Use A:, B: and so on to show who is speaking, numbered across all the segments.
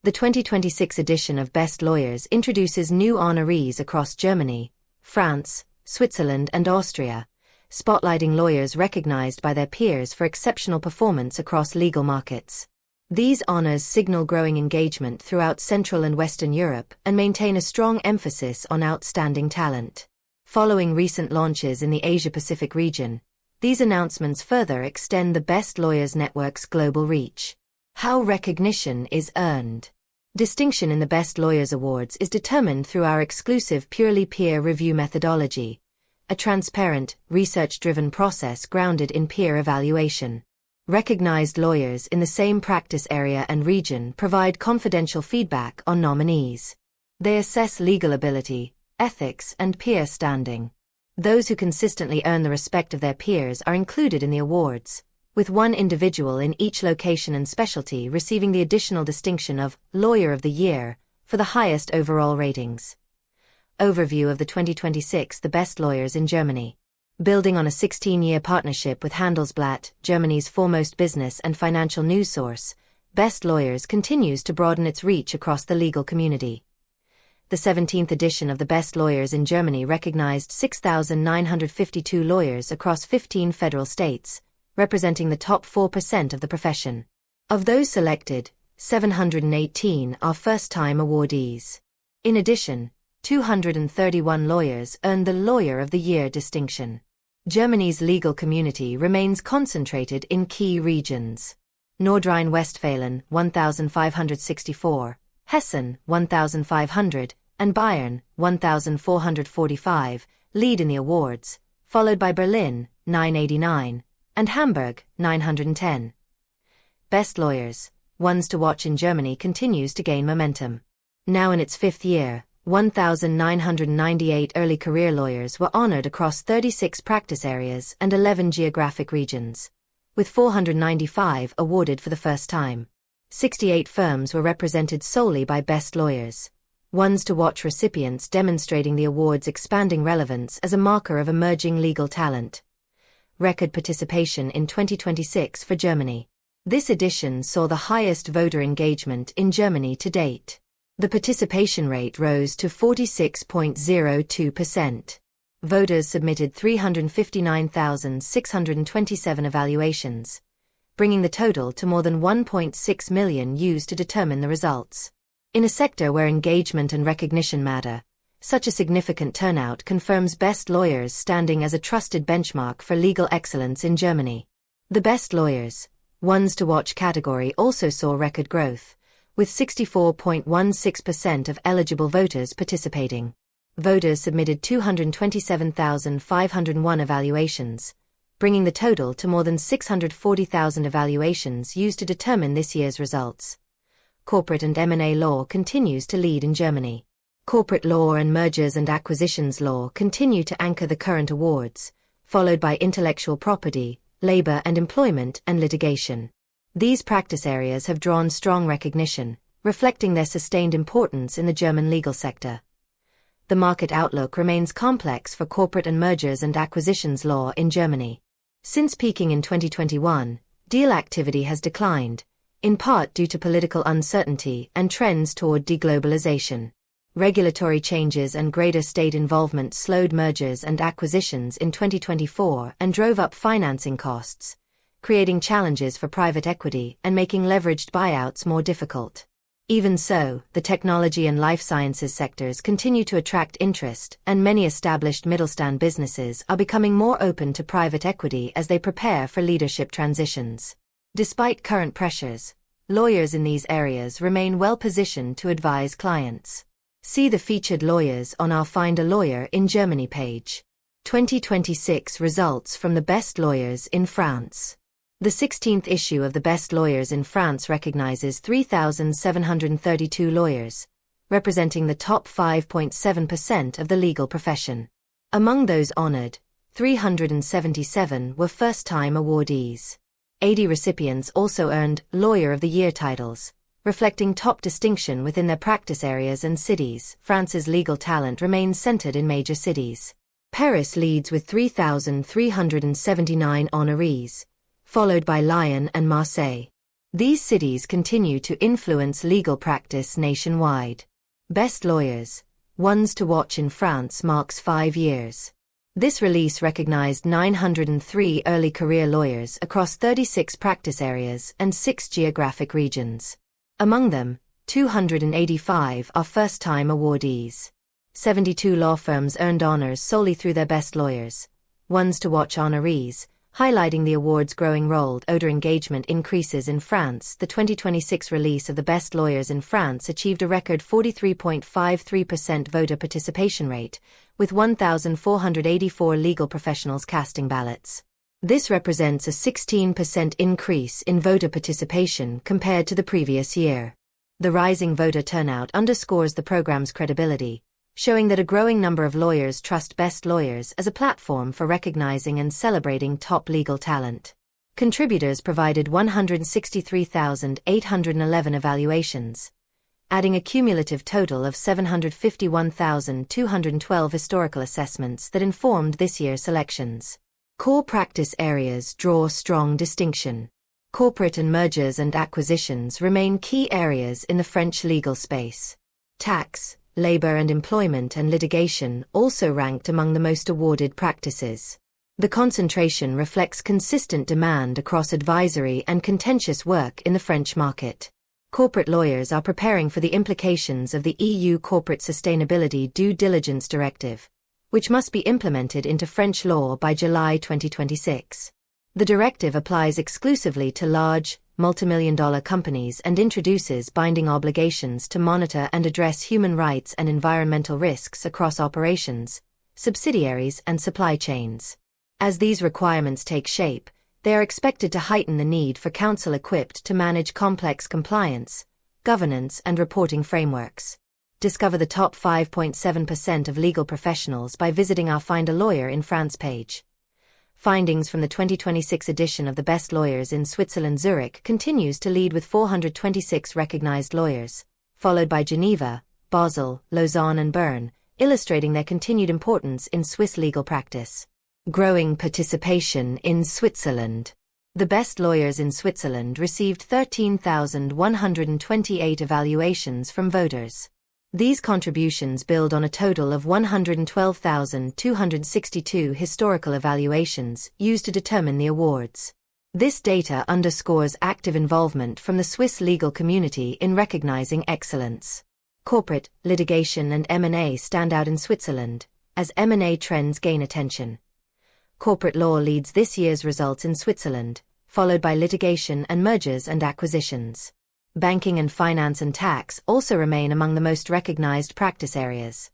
A: The 2026 edition of Best Lawyers introduces new honorees across Germany, France, Switzerland, and Austria, spotlighting lawyers recognized by their peers for exceptional performance across legal markets. These honors signal growing engagement throughout Central and Western Europe and maintain a strong emphasis on outstanding talent. Following recent launches in the Asia-Pacific region, these announcements further extend the Best Lawyers Network's global reach. How recognition is earned. Distinction in the Best Lawyers Awards is determined through our exclusive purely peer review methodology, a transparent, research-driven process grounded in peer evaluation. Recognized lawyers in the same practice area and region provide confidential feedback on nominees. They assess legal ability, ethics, and peer standing. Those who consistently earn the respect of their peers are included in the awards, with one individual in each location and specialty receiving the additional distinction of Lawyer of the Year for the highest overall ratings. Overview of the 2026 The Best Lawyers in Germany. Building on a 16-year partnership with Handelsblatt, Germany's foremost business and financial news source, Best Lawyers continues to broaden its reach across the legal community. The 17th edition of the Best Lawyers in Germany recognized 6,952 lawyers across 15 federal states, representing the top 4% of the profession. Of those selected, 718 are first-time awardees. In addition, 231 lawyers earned the Lawyer of the Year distinction. Germany's legal community remains concentrated in key regions. Nordrhein-Westfalen, 1,564, Hessen, 1,500, and Bayern, 1,445, lead in the awards, followed by Berlin, 989, and Hamburg, 910. Best Lawyers, Ones to Watch in Germany continues to gain momentum. Now in its fifth year, 1,998 early career lawyers were honored across 36 practice areas and 11 geographic regions, with 495 awarded for the first time. 68 firms were represented solely by Best Lawyers, Ones to Watch recipients demonstrating the award's expanding relevance as a marker of emerging legal talent. Record participation in 2026 for Germany. This edition saw the highest voter engagement in Germany to date. The participation rate rose to 46.02%. Voters submitted 359,627 evaluations, bringing the total to more than 1.6 million used to determine the results. In a sector where engagement and recognition matter, such a significant turnout confirms Best Lawyers standing as a trusted benchmark for legal excellence in Germany. The Best Lawyers, Ones to Watch category also saw record growth, with 64.16% of eligible voters participating. Voters submitted 227,501 evaluations, bringing the total to more than 640,000 evaluations used to determine this year's results. Corporate and M&A law continues to lead in Germany. Corporate law and mergers and acquisitions law continue to anchor the current awards, followed by intellectual property, labor and employment, and litigation. These practice areas have drawn strong recognition, reflecting their sustained importance in the German legal sector. The market outlook remains complex for corporate and mergers and acquisitions law in Germany. Since peaking in 2021, deal activity has declined, in part due to political uncertainty and trends toward deglobalization. Regulatory changes and greater state involvement slowed mergers and acquisitions in 2024 and drove up financing costs, creating challenges for private equity and making leveraged buyouts more difficult. Even so, the technology and life sciences sectors continue to attract interest, and many established Mittelstand businesses are becoming more open to private equity as they prepare for leadership transitions. Despite current pressures, lawyers in these areas remain well-positioned to advise clients. See the featured lawyers on our Find a Lawyer in Germany page. 2026 results from the Best Lawyers in France. The 16th issue of the Best Lawyers in France recognizes 3,732 lawyers, representing the top 5.7% of the legal profession. Among those honored, 377 were first-time awardees. 80 recipients also earned Lawyer of the Year titles, reflecting top distinction within their practice areas and cities. France's legal talent remains centered in major cities. Paris leads with 3,379 honorees, followed by Lyon and Marseille. These cities continue to influence legal practice nationwide. Best Lawyers, Ones to Watch in France marks 5 years. This release recognized 903 early career lawyers across 36 practice areas and 6 geographic regions. Among them, 285 are first-time awardees. 72 law firms earned honors solely through their Best Lawyers, Ones to Watch honorees, highlighting the award's growing role. Odor engagement increases in France. The 2026 release of the Best Lawyers in France achieved a record 43.53% voter participation rate, with 1,484 legal professionals casting ballots. This represents a 16% increase in voter participation compared to the previous year. The rising voter turnout underscores the program's credibility, showing that a growing number of lawyers trust Best Lawyers as a platform for recognizing and celebrating top legal talent. Contributors provided 163,811 evaluations, adding a cumulative total of 751,212 historical assessments that informed this year's selections. Core practice areas draw strong distinction. Corporate and mergers and acquisitions remain key areas in the French legal space. Tax, labor and employment and litigation also ranked among the most awarded practices. The concentration reflects consistent demand across advisory and contentious work in the French market. Corporate lawyers are preparing for the implications of the EU Corporate Sustainability Due Diligence Directive, which must be implemented into French law by July 2026. The directive applies exclusively to large, multimillion-dollar companies and introduces binding obligations to monitor and address human rights and environmental risks across operations, subsidiaries and supply chains. As these requirements take shape, they are expected to heighten the need for counsel equipped to manage complex compliance, governance and reporting frameworks. Discover the top 5.7% of legal professionals by visiting our Find a Lawyer in France page. Findings from the 2026 edition of the Best Lawyers in Switzerland. Zürich continues to lead with 426 recognized lawyers, followed by Geneva, Basel, Lausanne and Bern, illustrating their continued importance in Swiss legal practice. Growing participation in Switzerland. The Best Lawyers in Switzerland received 13,128 evaluations from voters. These contributions build on a total of 112,262 historical evaluations used to determine the awards. This data underscores active involvement from the Swiss legal community in recognizing excellence. Corporate, litigation and M&A stand out in Switzerland, as M&A trends gain attention. Corporate law leads this year's results in Switzerland, followed by litigation and mergers and acquisitions. Banking and finance and tax also remain among the most recognized practice areas.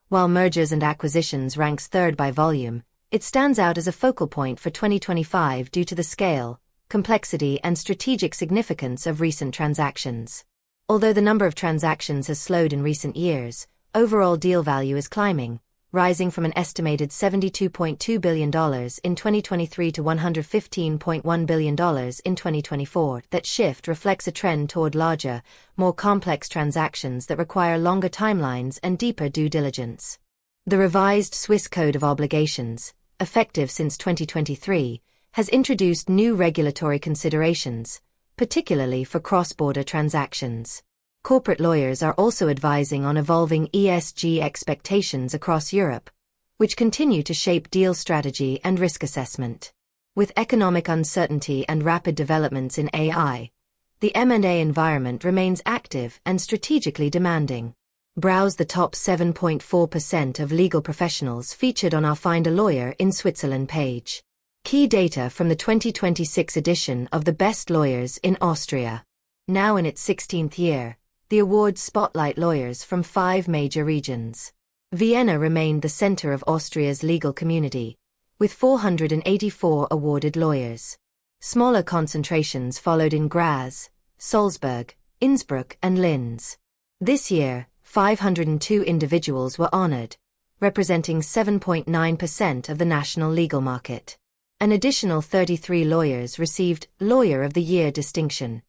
A: While mergers and acquisitions ranks third by volume, it stands out as a focal point for 2025 due to the scale, complexity and strategic significance of recent transactions. Although the number of transactions has slowed in recent years, overall deal value is climbing, rising from an estimated $72.2 billion in 2023 to $115.1 billion in 2024. That shift reflects a trend toward larger, more complex transactions that require longer timelines and deeper due diligence. The revised Swiss Code of Obligations, effective since 2023, has introduced new regulatory considerations, particularly for cross-border transactions. Corporate lawyers are also advising on evolving ESG expectations across Europe, which continue to shape deal strategy and risk assessment. With economic uncertainty and rapid developments in AI, the M&A environment remains active and strategically demanding. Browse the top 7.4% of legal professionals featured on our Find a Lawyer in Switzerland page. Key data from the 2026 edition of the Best Lawyers in Austria. Now in its 16th year, the awards spotlight lawyers from 5 major regions. Vienna remained the center of Austria's legal community, with 484 awarded lawyers. Smaller concentrations followed in Graz, Salzburg, Innsbruck and Linz. This year, 502 individuals were honored, representing 7.9% of the national legal market. An additional 33 lawyers received Lawyer of the Year distinction.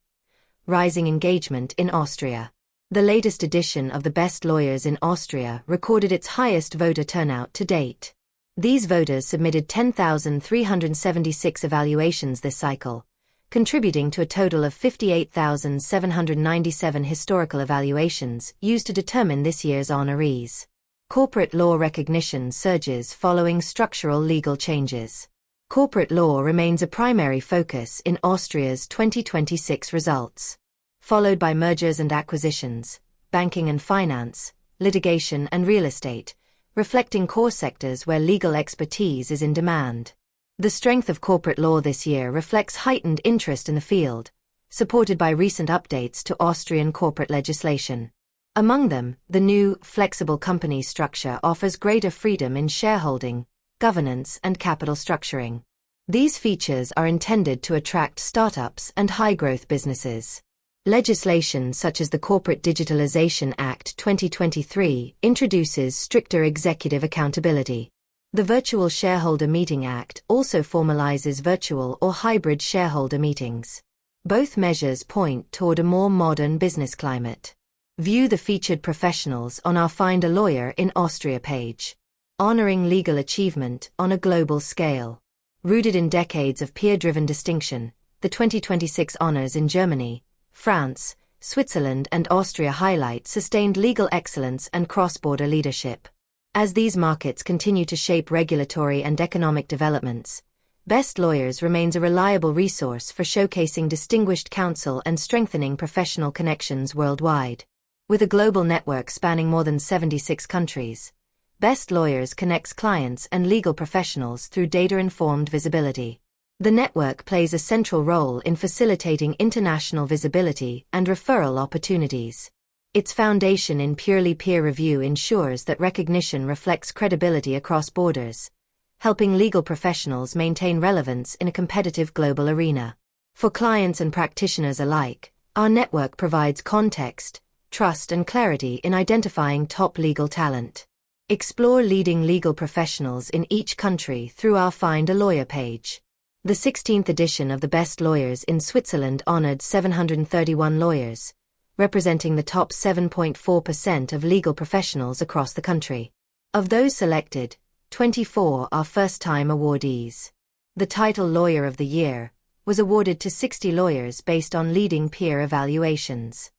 A: Rising engagement in Austria. The latest edition of the Best Lawyers in Austria recorded its highest voter turnout to date. These voters submitted 10,376 evaluations this cycle, contributing to a total of 58,797 historical evaluations used to determine this year's honorees. Corporate law recognition surges following structural legal changes. Corporate law remains a primary focus in Austria's 2026 results, followed by mergers and acquisitions, banking and finance, litigation and real estate, reflecting core sectors where legal expertise is in demand. The strength of corporate law this year reflects heightened interest in the field, supported by recent updates to Austrian corporate legislation. Among them, the new, flexible company structure offers greater freedom in shareholding, governance, and capital structuring. These features are intended to attract startups and high-growth businesses. Legislation such as the Corporate Digitalization Act 2023 introduces stricter executive accountability. The Virtual Shareholder Meeting Act also formalizes virtual or hybrid shareholder meetings. Both measures point toward a more modern business climate. View the featured professionals on our Find a Lawyer in Austria page. Honoring legal achievement on a global scale. Rooted in decades of peer-driven distinction, the 2026 honors in Germany, France, Switzerland, and Austria highlight sustained legal excellence and cross-border leadership. As these markets continue to shape regulatory and economic developments, Best Lawyers remains a reliable resource for showcasing distinguished counsel and strengthening professional connections worldwide. With a global network spanning more than 76 countries, Best Lawyers connects clients and legal professionals through data-informed visibility. The network plays a central role in facilitating international visibility and referral opportunities. Its foundation in purely peer review ensures that recognition reflects credibility across borders, helping legal professionals maintain relevance in a competitive global arena. For clients and practitioners alike, our network provides context, trust, and clarity in identifying top legal talent. Explore leading legal professionals in each country through our Find a Lawyer page. The 16th edition of the Best Lawyers in Switzerland honored 731 lawyers, representing the top 7.4% of legal professionals across the country. Of those selected, 24 are first-time awardees. The title Lawyer of the Year was awarded to 60 lawyers based on leading peer evaluations.